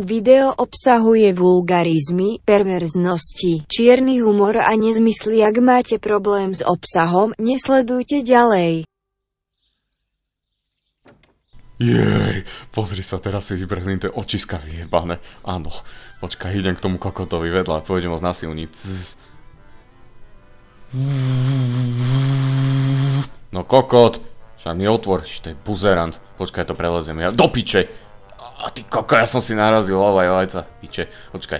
Video obsahuje vulgarizmy, perverznosti, čierny humor a nezmysly. Ak máte problém s obsahom, nesledujte ďalej. Jej, pozri sa, teraz si vybrhnem tie očiska vyjebané. Áno, počkaj, idem k tomu kokotovi vedľa, pôjdem ho znasilniť. No kokot, však mi otvor, to je buzerant. Počkaj, to prelezem ja. Do piče! A ty koko, ja som si narazil hlava aj vajca. Piče, počkaj.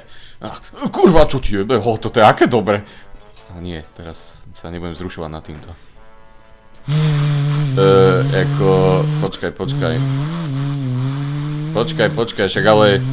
Kurva, čo ti jebe? Toto je aké dobre. A nie, teraz sa nebudem zrušovať nad týmto. Počkaj. Počkaj, však ale...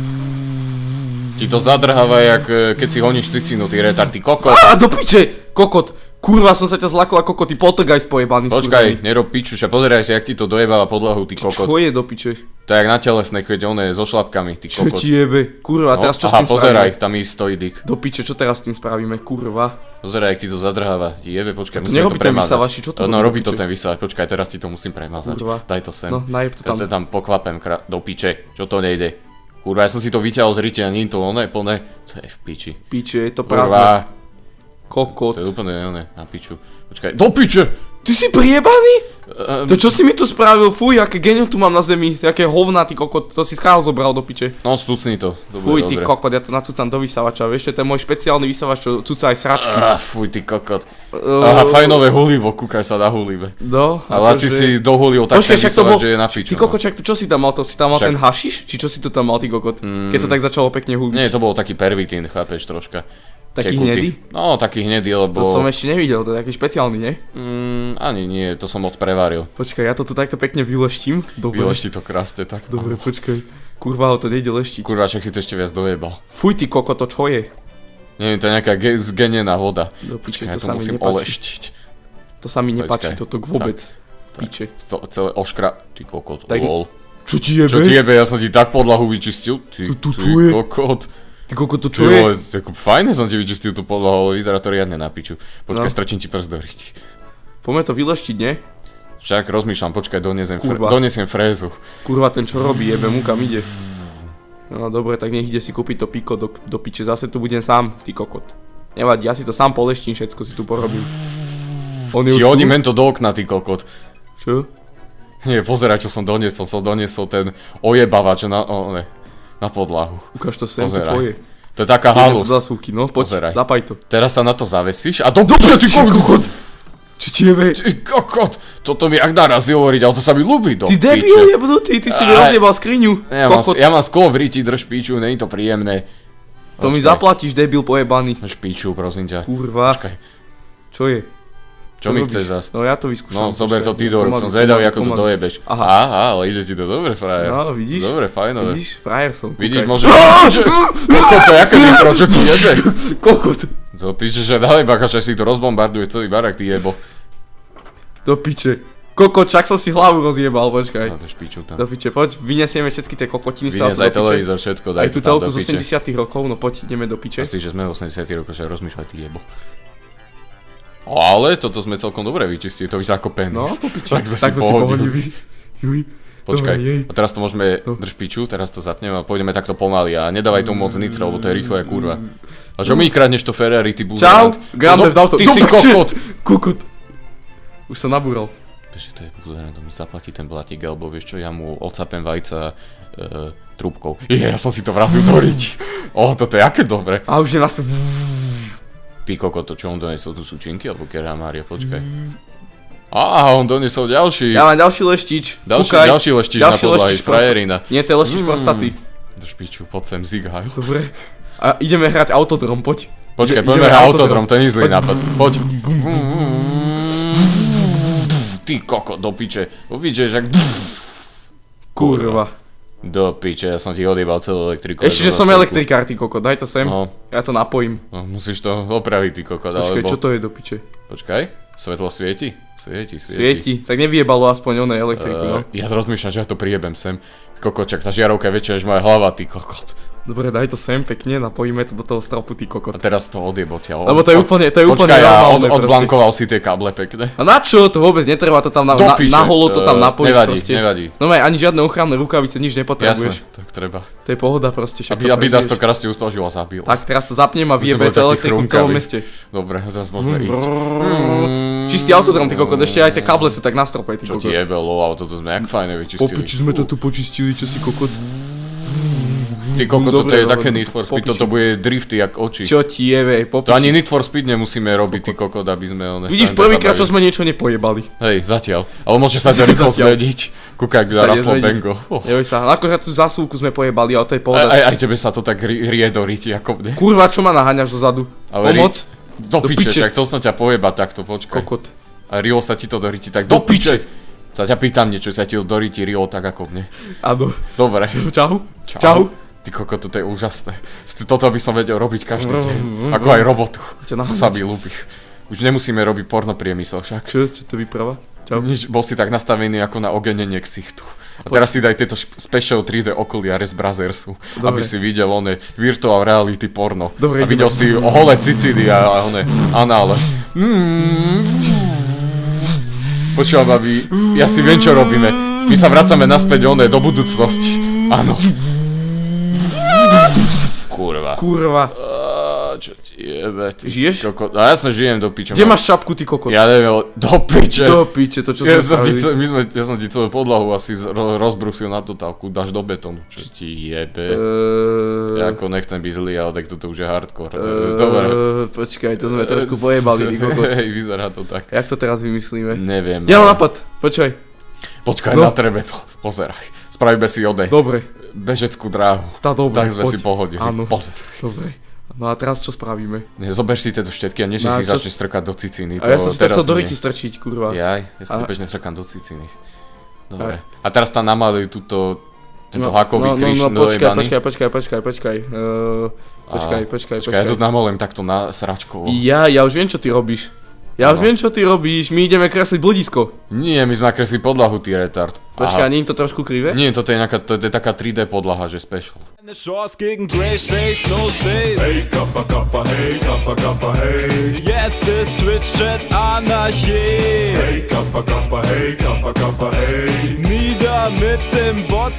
Ti to zadrháva, jak keď si honíš tricinu, ty retard, ty kokot. Do piče! Kokot! Kurva, som sa ťa zlakol ako kokot, ty poltergeist pojebaný. Počkaj, nerob piču, však pozeraj si, jak ti to dojebáva podlahu, ty kokot. Čo je do piče? To je jak na telesnej, keď on je so šlapkami, ty kokot. Čo ti jebe? Kurva, teraz čo s tým spravíme? Pozeraj, tam stojí dik. Do piče, čo teraz s tým spravíme, kurva? Pozeraj, jak ti to zadrháva, ti jebe, počkaj, musím to nerobí ten premazať. vysavač, čo to No, robí robí to ten vysavač, počkaj, teraz ti to musím premazať. Kurva. Daj to sem. No, najeb to tam. Ja tam pokvapem, do piče, čo to nejde. Kurva, ja som si to vyťahol z rytia, nie je to oné, plné. Co je v piči? Piče, je to prázdne. Kokot. To je úplne oné, na piču. Počkaj, do piče! Ty si priebaný? To čo si mi tu spravil? Fuj, aké genio tu mám na zemi, aké hovná, ty kokot, to si schál zobral do piče. No, stucni to. Fuj, ty kokot, ja to nacúcam do vysavača, vieš, to je môj špeciálny vysavač, čo cúca aj sračky. Fuj, ty kokot. Aha, fajnové hulivo, kúkaj sa na hulive. Ale asi si dohulil tak ten vysavač, že je na piču. Ty kokot, čo si tam mal, to si tam mal ten hašiš? Či čo si to tam mal, ty kokot? Keď to tak začalo pekne huliť. Nie, to bol taký pervitín, chápeš, troška. Taký hnedý? No, taký hnedý, lebo... To som ešte nevidel, to je taký špeciálny, nie? Ani nie, to som moc prevaril. Počkaj, ja to tu takto pekne vyleštím. Vylešti to krásne, tak. Dobre, počkaj. Kurva, to nejde leštiť. Kurva, však si to ešte viac dojebal. Fuj, ty koko, to čo je? Neviem, to je nejaká zgenená voda. Počkaj, ja to sa mi musím nepáči. oleštiť. To sa mi nepáči, toto vôbec. Piče. Celé oškra... Ty kokot, lol. Čo ti jebe? Čo ti jebe, ja som ti tak podlahu vyčistil. Ty kokot. Ty kokot, to čo je? Fajne som ti vyčistil tú podlahu, ale vyzerá to riadne na piču. Počkaj, strčím ti prst do ryti. Poďme to vyleštiť, nie? Však rozmýšľam, počkaj, donesiem frézu. Kurva, ten čo robí, jebe mu kam ide. No dobre, tak nech ide si kúpiť to piko do piče, zase tu budem sám, ty kokot. Nevadí, ja si to sám poleštím, všetko si tu porobím. Ti hodím to do okna, ty kokot. Čo? Nie, pozeraj, čo som doniesol ten ojebavač na podlahu. Ukáž to sem, to čo je? To je taká halus. No poď, zapaj to. Teraz sa na to zavesíš a dobre, ty kokot! Či ti jebe? Ty kokot! Toto mi ak narazí hovoriť, ale to sa mi ľúbi do piče. Ty debil jebnutý, ty si mi rozjebal skriňu. Ja mám sklo v riti, drž piču, není to príjemné. To mi zaplatíš, debil pojebaný. Drž piču, prosím ťa. Kurva. Čo je? Čo mi chceš zas? No ja to vyskúšam. No, zober to ty do rúk, som zvedavý, ako to dojebeš. Aha, ale ide ti to dobre, frajer. No, vidíš? Dobre, fajnové. Vidíš, frajer som. Vidíš, môžeš... Kokot, to je aké mikro, čo ti jebe? Kokot. To piče, že dali bakač, si to rozbombarduje celý barak, ty jebo. Do piče. Kokot, čak som si hlavu rozjebal, počkaj. No to špiču tam. Do piče, poď, vyniesieme všetky tie kokotiny z toho do piče. Vynies aj televízor, všetko, daj tu tam do piče. Aj tú telku z 80 rokov, no poď, ideme do piče. Myslíš, že sme v 80 rokoch, že rozmýšľaj, ty jebo. Ale toto sme celkom dobre vyčistili, to vyzerá ako penis. No, po piči. Tak sme si pohodili. Počkaj, a teraz to môžeme, drž piču, teraz to zapneme a pôjdeme takto pomaly a nedávaj tomu moc nitra, lebo to je rýchlo jak kurva. A čo mi kradneš to Ferrari, ty buzerant? Čau, Grande v auto. Ty si kokot! Kokot. Už sa nabúral. Vieš, to je buzerant, to mi zaplatí ten blatík, alebo vieš čo, ja mu odsapem vajca trúbkou. Ja som si to vrazil do riti. Toto je aké dobre. A už je naspäť. Ty kokot, to čo on donesol, tu sú činky, alebo kerá Mária, počkaj. On donesol ďalší. Ja mám ďalší leštič. Ďalší leštič na podlahy, frajerina. Nie, to je leštič prostaty. Drž piču, poď sem, zigaj. Dobre. A ideme hrať autodrom, poď. Počkaj, poďme hrať autodrom, to je zlý nápad. Poď. Ty kokot, do piče. Uvidíš, jak... Kurva. Do piče, ja som ti odjebal celú elektriku. Ešte, že som elektrikár, ty kokot, daj to sem. Ja to napojím. No, musíš to opraviť, ty kokot, alebo... Počkaj, čo to je do piče? Počkaj, svetlo svieti? Svieti, tak nevyjebalo aspoň elektriku, no. Ja rozmýšľam, že ja to priebem sem. Kokočak, tá žiarovka je väčšia než moja hlava, ty kokot. Dobre, daj to sem pekne, napojíme to do toho stropu, ty A kokot. teraz to odjebotia. Lebo to je úplne Počkaj, ja normálne proste. odblankoval si tie káble pekne. A na čo? To vôbec netreba, to tam Do piče. na holo to tam napojíš Nevadí, proste. nevadí. No ani žiadne ochranné rukavice, nič nepotrebuješ. Jasné, tak treba. To je pohoda proste, však Aby nás to prežiješ. krásne uspožil a zabil. Tak teraz to zapnem a My sme vyjebe boli celé takí elektriku v celom chrumkaví. meste. Dobre, teraz môžeme ísť. Čistý autodrom, ty kokot, ešte aj tie káble sú tak na strope, ty Čo ti kokot. jebelo, ale toto sme jak fajne vyčistili. Sme to tu počistili, čo si kokot. Ty kokot, toto Dobre, je také dobre, Need for po Speed, piči. toto bude drifty jak oči. Čo ti jebe, To ani Need for Speed nemusíme robiť, ty kokot, aby sme ho Vidíš, prvýkrát, čo sme niečo nepojebali. Hej, zatiaľ. Ale môže sa to rýchlo Zatiaľ. zmeniť. Kúkaj, kde narastlo nezmení. bengo. Neboj sa, akorát tú zasúvku sme pojebali, ale to je pohoda. Aj tebe sa to tak rie do riti, ako mne. Kurva, čo ma naháňaš dozadu? Ale Pomoc? Do Do piče, piče. však chcel som ťa pojebať takto, počkaj. Kokot. A rilo sa ti to do riti, tak do piče. Sa ťa pýtam niečo, sa ti to do riti rilo tak ako mne. Áno. Dobre. Čau. Čau. Ty koko, toto je úžasné. Toto by som vedel robiť každý deň. Ako aj robotu. Ťa To sa mi ľúbi. Už nemusíme robiť porno priemysel však. Čo to vypráva? Čau. Nič, bol si tak nastavený ako na ogenenie ksichtu. A teraz si daj tieto special 3D okuliare z Brazersu, aby si videl one virtual reality porno. Dobre, a videl si holé cicidy a one anále. Počúvam, babi, ja si viem, čo robíme. My sa vracame naspäť do budúcnosti. Áno. Kurva. Kurva. Čo ti jebe, ty Žiješ? kokot. No jasne, žijem do piče. Kde máš šapku, ty kokot? Ja neviem, do piče. Do piče, to čo Ja sme spravili. ja som ti celú podlahu asi rozbrusil na totálku, dáš do betónu. Čo ti jebe? Ja ako nechcem byť zlý, ale tak toto už je hardcore. Dobre. Počkaj, to sme trošku pojebali, ty kokot. Hej, vyzerá to tak. Jak to teraz vymyslíme? Neviem. Ja mám nápad, počkaj. Počkaj, No. na trebe to. Pozeraj. Spravíme si Dobre, bežeckú dráhu. tá dobre, Tak sme poď. si pohodili. Áno. Pozeraj. Dobre. No a teraz čo spravíme? Zober si tieto štetky a než No, si čo- začneš strkať do ciciny. A ja som si to teraz chcel do nie. ryti strčiť, kurva. Ja si to A- bežne strkám do ciciny. Dobre. A teraz tam namaluj túto tento No, hakový kríž dojebaný. počkaj. Počkaj, Ja to namalujem takto na sračkou. Ja už viem, čo ty robíš. My ideme kresliť blúdisko. Nie, my sme nakresli podlahu, ty retard. Počkaj, Aha. nie je to trošku krivé? Nie, toto je, to je taká 3D podlaha, že special. Eine Chance gegen Grey Space, no space. Hey Kappa Kappa, hey Kappa Kappa, hey. Jetzt ist Twitch-Chat Anarchie. Hey Kappa Kappa, hey Kappa Kappa, hey. Nieder mit dem Bot.